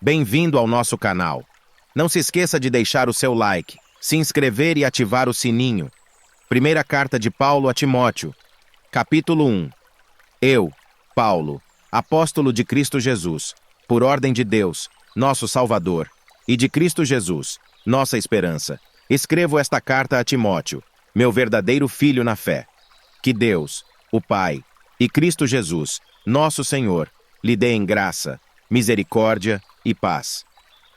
Bem-vindo ao nosso canal. Não se esqueça de deixar o seu like, se inscrever e ativar o sininho. Primeira carta de Paulo a Timóteo, capítulo 1. Eu, Paulo, apóstolo de Cristo Jesus, por ordem de Deus, nosso Salvador, e de Cristo Jesus, nossa esperança, escrevo esta carta a Timóteo, meu verdadeiro filho na fé. Que Deus, o Pai, e Cristo Jesus, nosso Senhor, lhe deem graça, misericórdia e paz.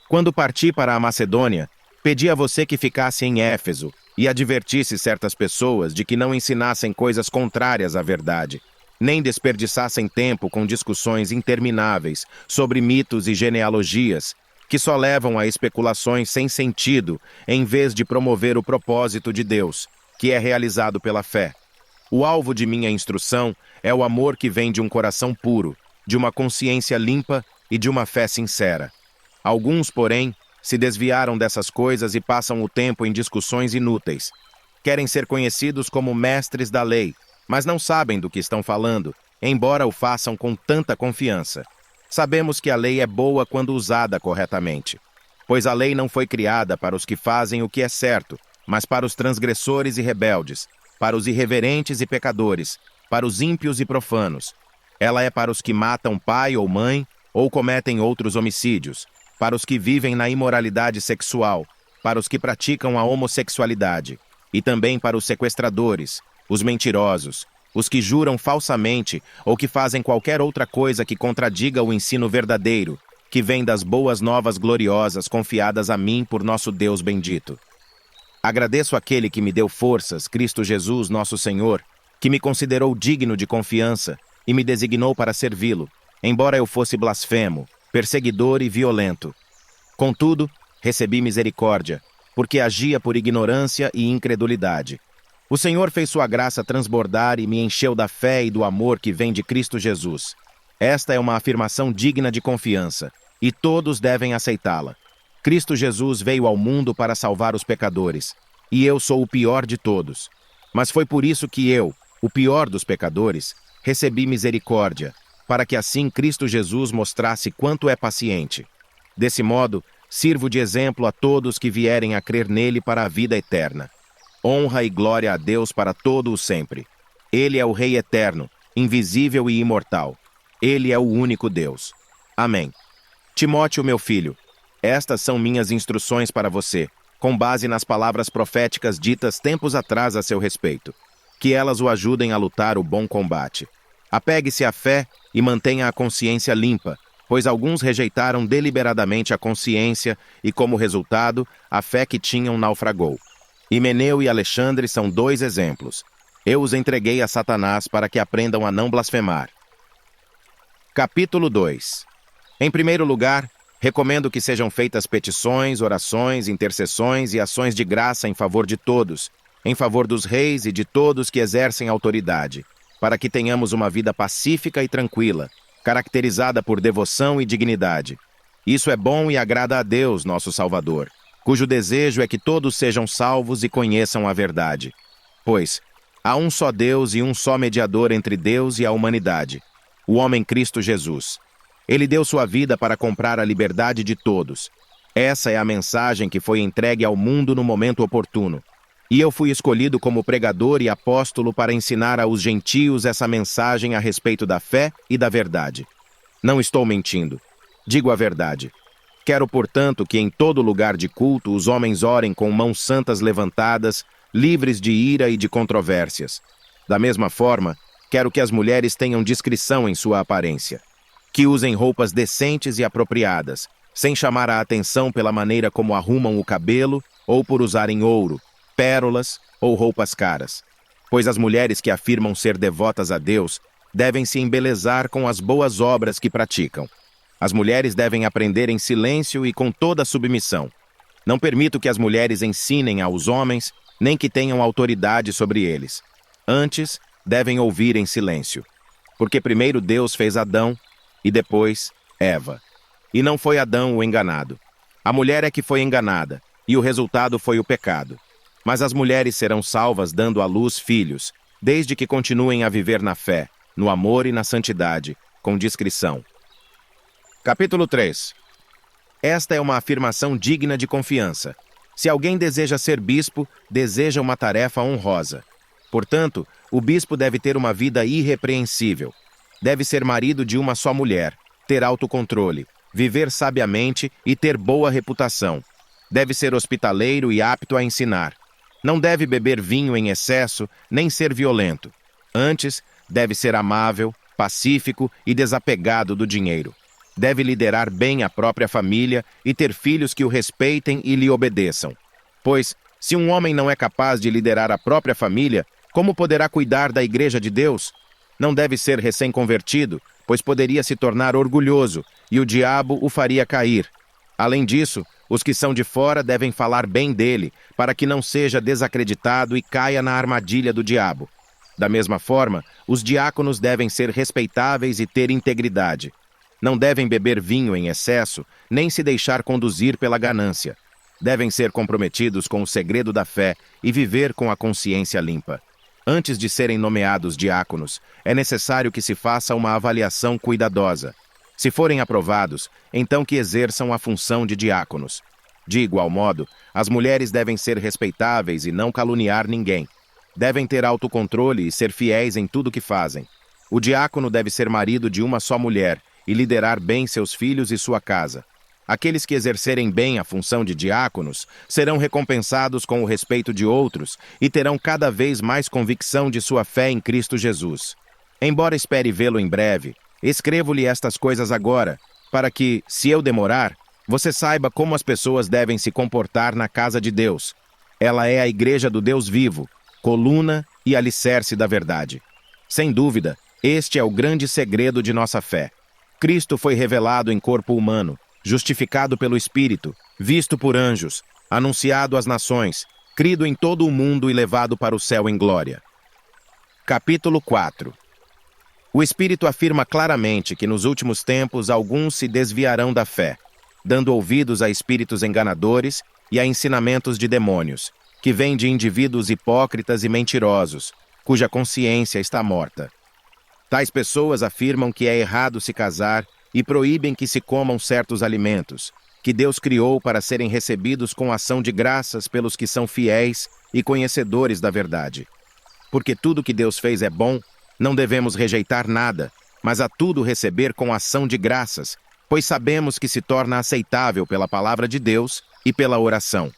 Quando parti para a Macedônia, pedi a você que ficasse em Éfeso e advertisse certas pessoas de que não ensinassem coisas contrárias à verdade, nem desperdiçassem tempo com discussões intermináveis sobre mitos e genealogias, que só levam a especulações sem sentido, em vez de promover o propósito de Deus, que é realizado pela fé. O alvo de minha instrução é o amor que vem de um coração puro, de uma consciência limpa e de uma fé sincera. Alguns, porém, se desviaram dessas coisas e passam o tempo em discussões inúteis. Querem ser conhecidos como mestres da lei, mas não sabem do que estão falando, embora o façam com tanta confiança. Sabemos que a lei é boa quando usada corretamente, pois a lei não foi criada para os que fazem o que é certo, mas para os transgressores e rebeldes, para os irreverentes e pecadores, para os ímpios e profanos. Ela é para os que matam pai ou mãe, ou cometem outros homicídios, para os que vivem na imoralidade sexual, para os que praticam a homossexualidade, e também para os sequestradores, os mentirosos, os que juram falsamente ou que fazem qualquer outra coisa que contradiga o ensino verdadeiro, que vem das boas novas gloriosas confiadas a mim por nosso Deus bendito. Agradeço àquele que me deu forças, Cristo Jesus, nosso Senhor, que me considerou digno de confiança e me designou para servi-lo, embora eu fosse blasfemo, perseguidor e violento. Contudo, recebi misericórdia, porque agia por ignorância e incredulidade. O Senhor fez sua graça transbordar e me encheu da fé e do amor que vem de Cristo Jesus. Esta é uma afirmação digna de confiança, e todos devem aceitá-la. Cristo Jesus veio ao mundo para salvar os pecadores, e eu sou o pior de todos. Mas foi por isso que eu, o pior dos pecadores, recebi misericórdia, para que assim Cristo Jesus mostrasse quanto é paciente. Desse modo, sirvo de exemplo a todos que vierem a crer nele para a vida eterna. Honra e glória a Deus para todo o sempre. Ele é o Rei eterno, invisível e imortal. Ele é o único Deus. Amém. Timóteo, meu filho, estas são minhas instruções para você, com base nas palavras proféticas ditas tempos atrás a seu respeito. Que elas o ajudem a lutar o bom combate. Apegue-se à fé e mantenha a consciência limpa, pois alguns rejeitaram deliberadamente a consciência e, como resultado, a fé que tinham naufragou. Himeneu e Alexandre são dois exemplos. Eu os entreguei a Satanás para que aprendam a não blasfemar. Capítulo 2. Em primeiro lugar, recomendo que sejam feitas petições, orações, intercessões e ações de graça em favor de todos, em favor dos reis e de todos que exercem autoridade, para que tenhamos uma vida pacífica e tranquila, caracterizada por devoção e dignidade. Isso é bom e agrada a Deus, nosso Salvador, cujo desejo é que todos sejam salvos e conheçam a verdade. Pois há um só Deus e um só mediador entre Deus e a humanidade, o homem Cristo Jesus. Ele deu sua vida para comprar a liberdade de todos. Essa é a mensagem que foi entregue ao mundo no momento oportuno. E eu fui escolhido como pregador e apóstolo para ensinar aos gentios essa mensagem a respeito da fé e da verdade. Não estou mentindo. Digo a verdade. Quero, portanto, que em todo lugar de culto os homens orem com mãos santas levantadas, livres de ira e de controvérsias. Da mesma forma, quero que as mulheres tenham discrição em sua aparência. Que usem roupas decentes e apropriadas, sem chamar a atenção pela maneira como arrumam o cabelo ou por usarem ouro, pérolas ou roupas caras. Pois as mulheres que afirmam ser devotas a Deus devem se embelezar com as boas obras que praticam. As mulheres devem aprender em silêncio e com toda submissão. Não permito que as mulheres ensinem aos homens, nem que tenham autoridade sobre eles. Antes, devem ouvir em silêncio. Porque primeiro Deus fez Adão e depois Eva. E não foi Adão o enganado. A mulher é que foi enganada, e o resultado foi o pecado. Mas as mulheres serão salvas dando à luz filhos, desde que continuem a viver na fé, no amor e na santidade, com discrição. Capítulo 3. Esta é uma afirmação digna de confiança. Se alguém deseja ser bispo, deseja uma tarefa honrosa. Portanto, o bispo deve ter uma vida irrepreensível. Deve ser marido de uma só mulher, ter autocontrole, viver sabiamente e ter boa reputação. Deve ser hospitaleiro e apto a ensinar. Não deve beber vinho em excesso, nem ser violento. Antes, deve ser amável, pacífico e desapegado do dinheiro. Deve liderar bem a própria família e ter filhos que o respeitem e lhe obedeçam. Pois, se um homem não é capaz de liderar a própria família, como poderá cuidar da Igreja de Deus? Não deve ser recém-convertido, pois poderia se tornar orgulhoso, e o diabo o faria cair. Além disso, os que são de fora devem falar bem dele, para que não seja desacreditado e caia na armadilha do diabo. Da mesma forma, os diáconos devem ser respeitáveis e ter integridade. Não devem beber vinho em excesso, nem se deixar conduzir pela ganância. Devem ser comprometidos com o segredo da fé e viver com a consciência limpa. Antes de serem nomeados diáconos, é necessário que se faça uma avaliação cuidadosa. Se forem aprovados, então que exerçam a função de diáconos. De igual modo, as mulheres devem ser respeitáveis e não caluniar ninguém. Devem ter autocontrole e ser fiéis em tudo que fazem. O diácono deve ser marido de uma só mulher e liderar bem seus filhos e sua casa. Aqueles que exercerem bem a função de diáconos serão recompensados com o respeito de outros e terão cada vez mais convicção de sua fé em Cristo Jesus. Embora espere vê-lo em breve, escrevo-lhe estas coisas agora, para que, se eu demorar, você saiba como as pessoas devem se comportar na casa de Deus. Ela é a igreja do Deus vivo, coluna e alicerce da verdade. Sem dúvida, este é o grande segredo de nossa fé. Cristo foi revelado em corpo humano, justificado pelo Espírito, visto por anjos, anunciado às nações, crido em todo o mundo e levado para o céu em glória. Capítulo 4. O Espírito afirma claramente que nos últimos tempos alguns se desviarão da fé, dando ouvidos a espíritos enganadores e a ensinamentos de demônios, que vêm de indivíduos hipócritas e mentirosos, cuja consciência está morta. Tais pessoas afirmam que é errado se casar e proíbem que se comam certos alimentos, que Deus criou para serem recebidos com ação de graças pelos que são fiéis e conhecedores da verdade. Porque tudo que Deus fez é bom, não devemos rejeitar nada, mas a tudo receber com ação de graças, pois sabemos que se torna aceitável pela palavra de Deus e pela oração.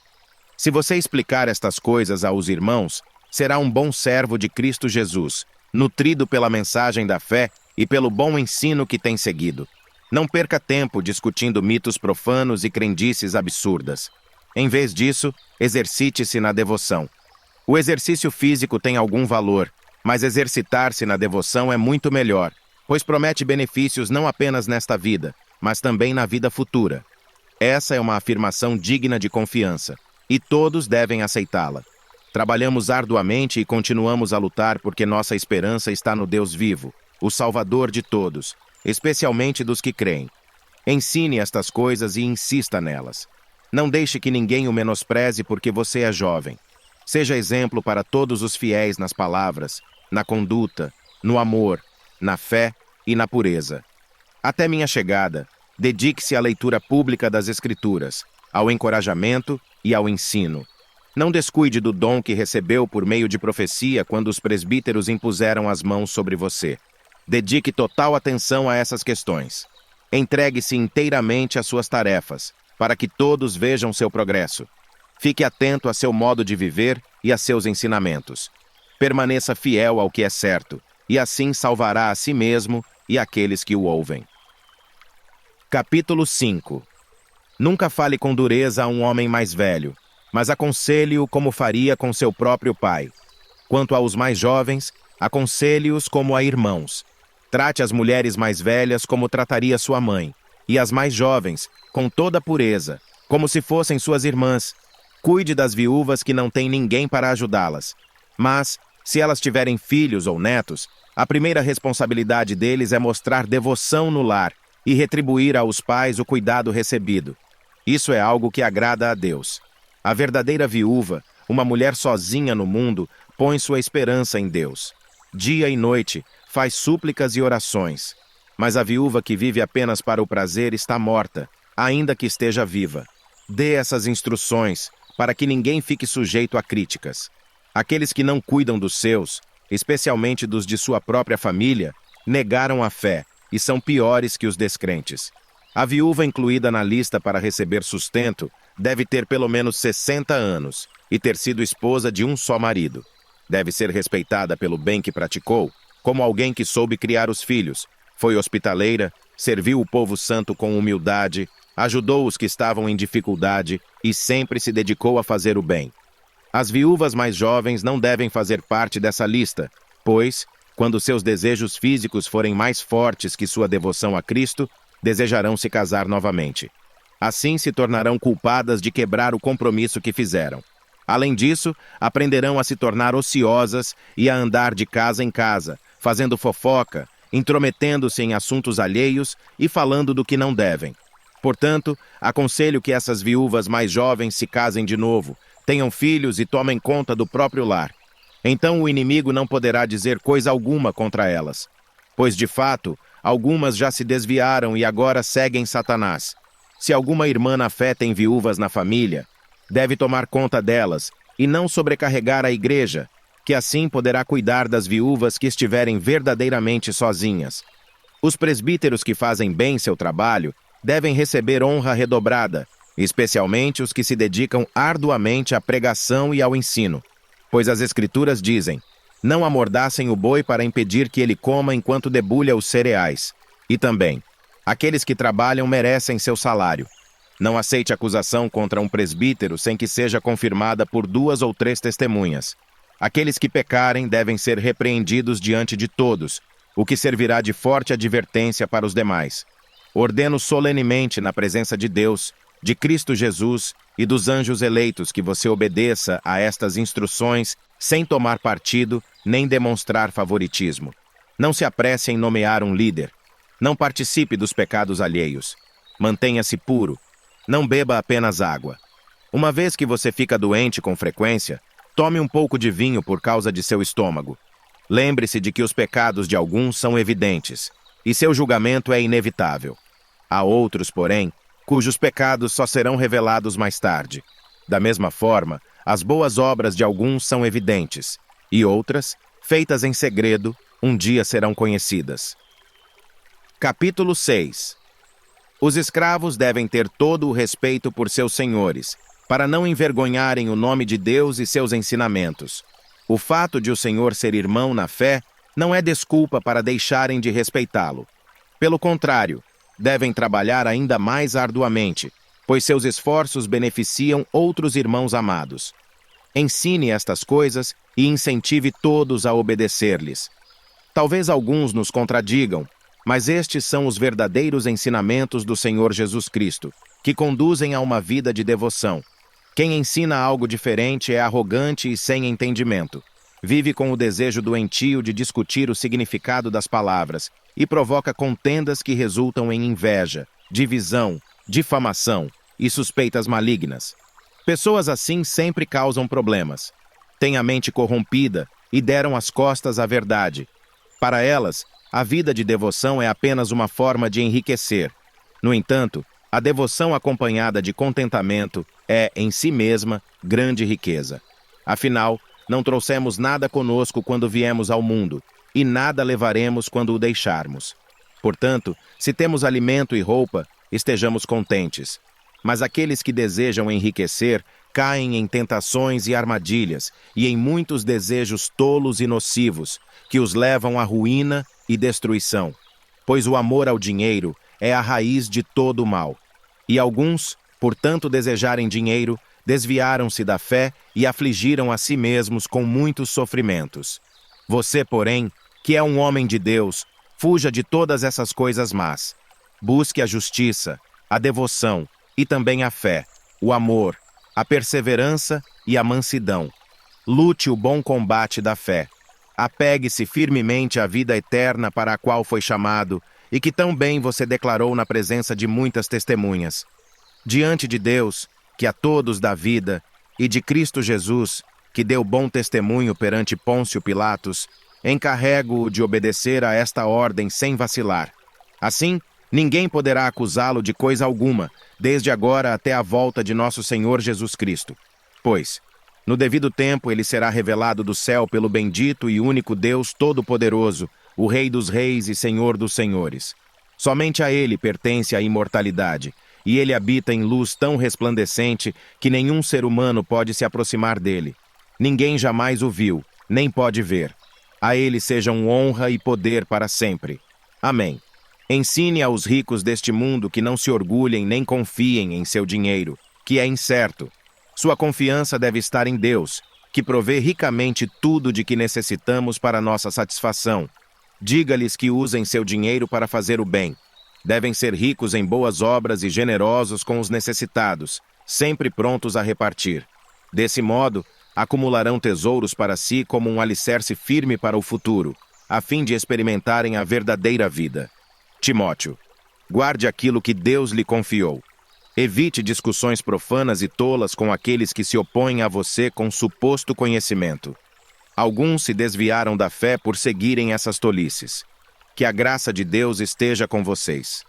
Se você explicar estas coisas aos irmãos, será um bom servo de Cristo Jesus, nutrido pela mensagem da fé e pelo bom ensino que tem seguido. Não perca tempo discutindo mitos profanos e crendices absurdas. Em vez disso, exercite-se na devoção. O exercício físico tem algum valor, mas exercitar-se na devoção é muito melhor, pois promete benefícios não apenas nesta vida, mas também na vida futura. Essa é uma afirmação digna de confiança, e todos devem aceitá-la. Trabalhamos arduamente e continuamos a lutar porque nossa esperança está no Deus vivo, o Salvador de todos, especialmente dos que creem. Ensine estas coisas e insista nelas. Não deixe que ninguém o menospreze porque você é jovem. Seja exemplo para todos os fiéis nas palavras, na conduta, no amor, na fé e na pureza. Até minha chegada, dedique-se à leitura pública das Escrituras, ao encorajamento e ao ensino. Não descuide do dom que recebeu por meio de profecia quando os presbíteros impuseram as mãos sobre você. Dedique total atenção a essas questões. Entregue-se inteiramente às suas tarefas, para que todos vejam seu progresso. Fique atento a seu modo de viver e a seus ensinamentos. Permaneça fiel ao que é certo, e assim salvará a si mesmo e aqueles que o ouvem. Capítulo 5. Nunca fale com dureza a um homem mais velho, mas aconselhe-o como faria com seu próprio pai. Quanto aos mais jovens, aconselhe-os como a irmãos. Trate as mulheres mais velhas como trataria sua mãe, e as mais jovens, com toda pureza, como se fossem suas irmãs. Cuide das viúvas que não têm ninguém para ajudá-las. Mas, se elas tiverem filhos ou netos, a primeira responsabilidade deles é mostrar devoção no lar e retribuir aos pais o cuidado recebido. Isso é algo que agrada a Deus. A verdadeira viúva, uma mulher sozinha no mundo, põe sua esperança em Deus. Dia e noite, faz súplicas e orações. Mas a viúva que vive apenas para o prazer está morta, ainda que esteja viva. Dê essas instruções para que ninguém fique sujeito a críticas. Aqueles que não cuidam dos seus, especialmente dos de sua própria família, negaram a fé e são piores que os descrentes. A viúva incluída na lista para receber sustento deve ter pelo menos 60 anos e ter sido esposa de um só marido. Deve ser respeitada pelo bem que praticou, como alguém que soube criar os filhos, foi hospitaleira, serviu o povo santo com humildade, ajudou os que estavam em dificuldade e sempre se dedicou a fazer o bem. As viúvas mais jovens não devem fazer parte dessa lista, pois, quando seus desejos físicos forem mais fortes que sua devoção a Cristo, desejarão se casar novamente. Assim se tornarão culpadas de quebrar o compromisso que fizeram. Além disso, aprenderão a se tornar ociosas e a andar de casa em casa, fazendo fofoca, intrometendo-se em assuntos alheios e falando do que não devem. Portanto, aconselho que essas viúvas mais jovens se casem de novo, tenham filhos e tomem conta do próprio lar. Então o inimigo não poderá dizer coisa alguma contra elas. Pois, de fato, algumas já se desviaram e agora seguem Satanás. Se alguma irmã na fé tem viúvas na família, deve tomar conta delas e não sobrecarregar a igreja, que assim poderá cuidar das viúvas que estiverem verdadeiramente sozinhas. Os presbíteros que fazem bem seu trabalho devem receber honra redobrada, especialmente os que se dedicam arduamente à pregação e ao ensino. Pois as Escrituras dizem: não amordaçem o boi para impedir que ele coma enquanto debulha os cereais. E também, aqueles que trabalham merecem seu salário. Não aceite acusação contra um presbítero sem que seja confirmada por 2 ou 3 testemunhas. Aqueles que pecarem devem ser repreendidos diante de todos, o que servirá de forte advertência para os demais. Ordeno solenemente na presença de Deus, de Cristo Jesus e dos anjos eleitos que você obedeça a estas instruções sem tomar partido nem demonstrar favoritismo. Não se apresse em nomear um líder. Não participe dos pecados alheios. Mantenha-se puro. Não beba apenas água. Uma vez que você fica doente com frequência, tome um pouco de vinho por causa de seu estômago. Lembre-se de que os pecados de alguns são evidentes, e seu julgamento é inevitável. Há outros, porém, cujos pecados só serão revelados mais tarde. Da mesma forma, as boas obras de alguns são evidentes, e outras, feitas em segredo, um dia serão conhecidas. Capítulo 6. Os escravos devem ter todo o respeito por seus senhores, para não envergonharem o nome de Deus e seus ensinamentos. O fato de o senhor ser irmão na fé não é desculpa para deixarem de respeitá-lo. Pelo contrário, devem trabalhar ainda mais arduamente, pois seus esforços beneficiam outros irmãos amados. Ensine estas coisas e incentive todos a obedecer-lhes. Talvez alguns nos contradigam, mas estes são os verdadeiros ensinamentos do Senhor Jesus Cristo, que conduzem a uma vida de devoção. Quem ensina algo diferente é arrogante e sem entendimento. Vive com o desejo doentio de discutir o significado das palavras e provoca contendas que resultam em inveja, divisão, difamação e suspeitas malignas. Pessoas assim sempre causam problemas. Têm a mente corrompida e deram as costas à verdade. Para elas, a vida de devoção é apenas uma forma de enriquecer. No entanto, a devoção acompanhada de contentamento é, em si mesma, grande riqueza. Afinal, não trouxemos nada conosco quando viemos ao mundo, e nada levaremos quando o deixarmos. Portanto, se temos alimento e roupa, estejamos contentes. Mas aqueles que desejam enriquecer caem em tentações e armadilhas, e em muitos desejos tolos e nocivos, que os levam à ruína e destruição. Pois o amor ao dinheiro é a raiz de todo o mal. E alguns, por tanto desejarem dinheiro, desviaram-se da fé e afligiram a si mesmos com muitos sofrimentos. Você, porém, que é um homem de Deus, fuja de todas essas coisas más. Busque a justiça, a devoção e também a fé, o amor, a perseverança e a mansidão. Lute o bom combate da fé. Apegue-se firmemente à vida eterna para a qual foi chamado e que tão bem você declarou na presença de muitas testemunhas. Diante de Deus, que a todos dá vida, e de Cristo Jesus, que deu bom testemunho perante Pôncio Pilatos, encarrego-o de obedecer a esta ordem sem vacilar. Assim, Ninguém poderá acusá-lo de coisa alguma, desde agora até a volta de nosso Senhor Jesus Cristo. Pois, no devido tempo, ele será revelado do céu pelo bendito e único Deus Todo-Poderoso, o Rei dos Reis e Senhor dos Senhores. Somente a ele pertence a imortalidade, e ele habita em luz tão resplandecente que nenhum ser humano pode se aproximar dele. Ninguém jamais o viu, nem pode ver. A ele sejam honra e poder para sempre. Amém. Ensine aos ricos deste mundo que não se orgulhem nem confiem em seu dinheiro, que é incerto. Sua confiança deve estar em Deus, que provê ricamente tudo de que necessitamos para nossa satisfação. Diga-lhes que usem seu dinheiro para fazer o bem. Devem ser ricos em boas obras e generosos com os necessitados, sempre prontos a repartir. Desse modo, acumularão tesouros para si como um alicerce firme para o futuro, a fim de experimentarem a verdadeira vida. Timóteo, guarde aquilo que Deus lhe confiou. Evite discussões profanas e tolas com aqueles que se opõem a você com suposto conhecimento. Alguns se desviaram da fé por seguirem essas tolices. Que a graça de Deus esteja com vocês.